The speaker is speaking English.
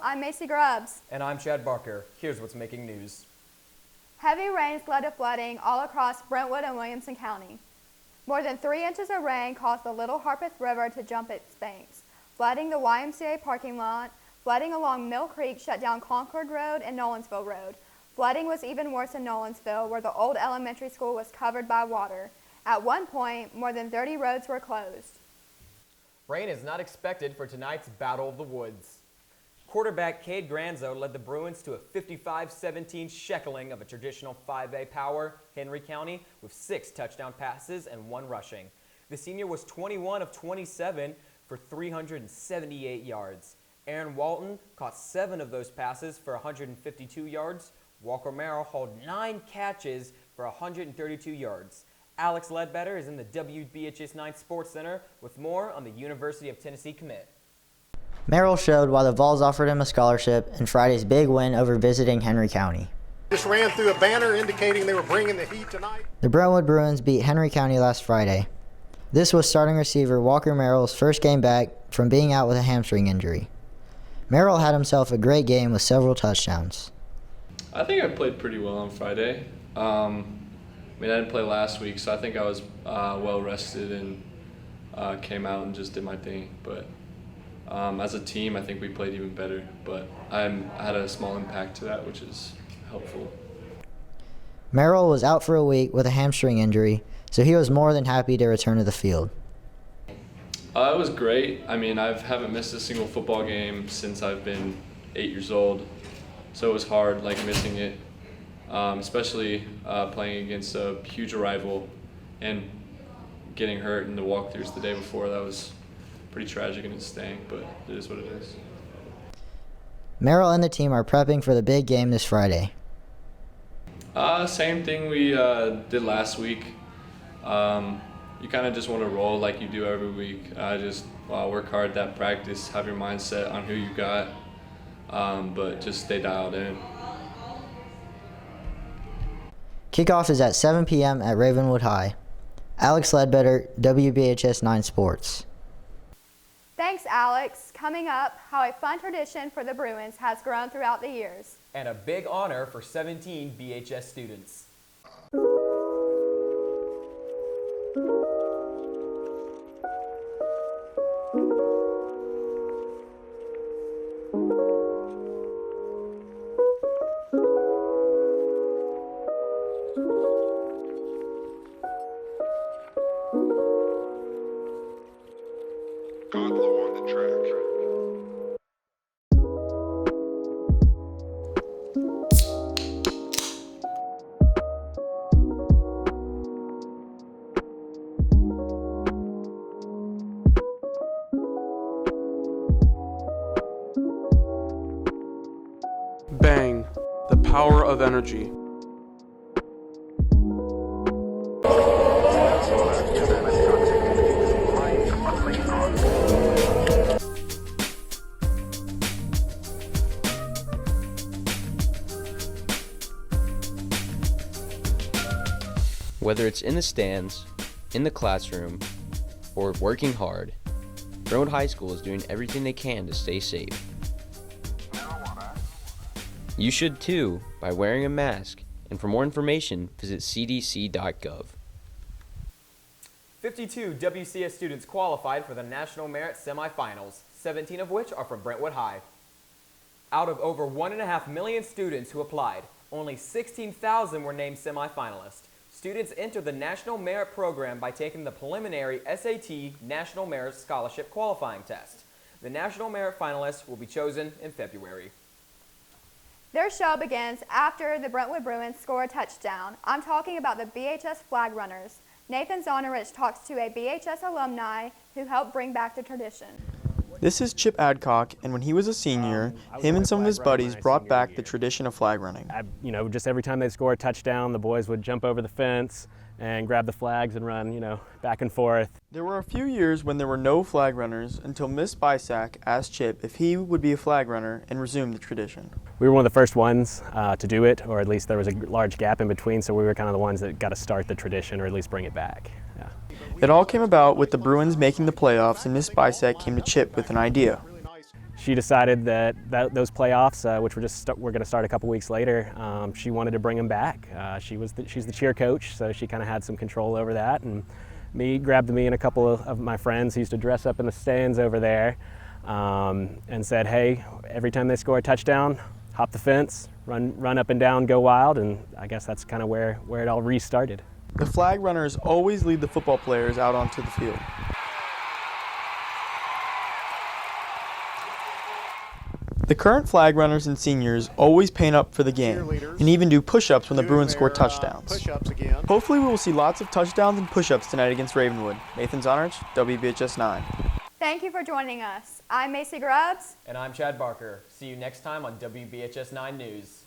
I'm Macy Grubbs. And I'm Chad Barker. Here's what's making news. Heavy rains led to flooding all across Brentwood and Williamson County. More than 3 inches of rain caused the Little Harpeth River to jump its banks, flooding the YMCA parking lot. Flooding along Mill Creek shut down Concord Road and Nolansville Road. Flooding was even worse in Nolansville, where the old elementary school was covered by water. At one point, more than 30 roads were closed. Rain is not expected for tonight's Battle of the Woods. Quarterback Cade Granzo led the Bruins to a 55-17 sheckling of a traditional 5A power, Henry County, with 6 touchdown passes and 1 rushing. The senior was 21 of 27 for 378 yards. Aaron Walton caught 7 of those passes for 152 yards. Walker Merrill hauled 9 catches for 132 yards. Alex Ledbetter is in the WBHS 9 Sports Center with more on the University of Tennessee commit. Merrill showed why the Vols offered him a scholarship in Friday's big win over visiting Henry County. Just ran through a banner indicating they were bringing the heat tonight. The Brentwood Bruins beat Henry County last Friday. This was starting receiver Walker Merrill's first game back from being out with a hamstring injury. Merrill had himself a great game with several touchdowns. I think I played pretty well on Friday. I didn't play last week, so I think I was well rested and came out and just did my thing. But as a team, I think we played even better. But I had a small impact to that, which is helpful. Merrill was out for a week with a hamstring injury, so he was more than happy to return to the field. It was great. I haven't missed a single football game since I've been 8 years old, so it was hard, missing it, especially playing against a huge rival and getting hurt in the walkthroughs the day before. That was pretty tragic and it stank, but it is what it is. Merrill and the team are prepping for the big game this Friday. Same thing we did last week. You kind of just want to roll like you do every week. Just work hard at practice, have your mindset on who you got, but just stay dialed in. Kickoff is at 7 p.m. at Ravenwood High. Alex Ledbetter, WBHS 9 Sports. Thanks, Alex. Coming up, how a fun tradition for the Bruins has grown throughout the years. And a big honor for 17 BHS students. Godlow on the track. Bang, the power of energy. Whether it's in the stands, in the classroom, or working hard, Brentwood High School is doing everything they can to stay safe. You should too by wearing a mask, and for more information, visit cdc.gov. 52 WCS students qualified for the National Merit Semifinals, 17 of which are from Brentwood High. Out of over 1.5 million students who applied, only 16,000 were named semifinalists. Students enter the National Merit Program by taking the preliminary SAT National Merit Scholarship Qualifying Test. The National Merit finalists will be chosen in February. Their show begins after the Brentwood Bruins score a touchdown. I'm talking about the BHS Flag Runners. Nathan Zonarich talks to a BHS alumni who helped bring back the tradition. This is Chip Adcock, and when he was a senior, him and some of his buddies brought back the tradition of flag running. Just every time they score a touchdown, the boys would jump over the fence and grab the flags and run, back and forth. There were a few years when there were no flag runners until Miss Bisak asked Chip if he would be a flag runner and resume the tradition. We were one of the first ones to do it, or at least there was a large gap in between, so we were kind of the ones that got to start the tradition or at least bring it back. Yeah. It all came about with the Bruins making the playoffs, and Miss Bisak came to Chip with an idea. she decided that those playoffs, which we're going to start a couple weeks later, she wanted to bring them back. She's the cheer coach, so she kind of had some control over that. And grabbed me and a couple of my friends who used to dress up in the stands over there, and said, hey, every time they score a touchdown, hop the fence, run up and down, go wild. And I guess that's kind of where it all restarted. The flag runners always lead the football players out onto the field. The current flag runners and seniors always paint up for the game and even do push-ups when the Bruins score touchdowns. Hopefully we will see lots of touchdowns and push-ups tonight against Ravenwood. Nathan Zonarch, WBHS 9. Thank you for joining us. I'm Macy Grubbs. And I'm Chad Barker. See you next time on WBHS 9 News.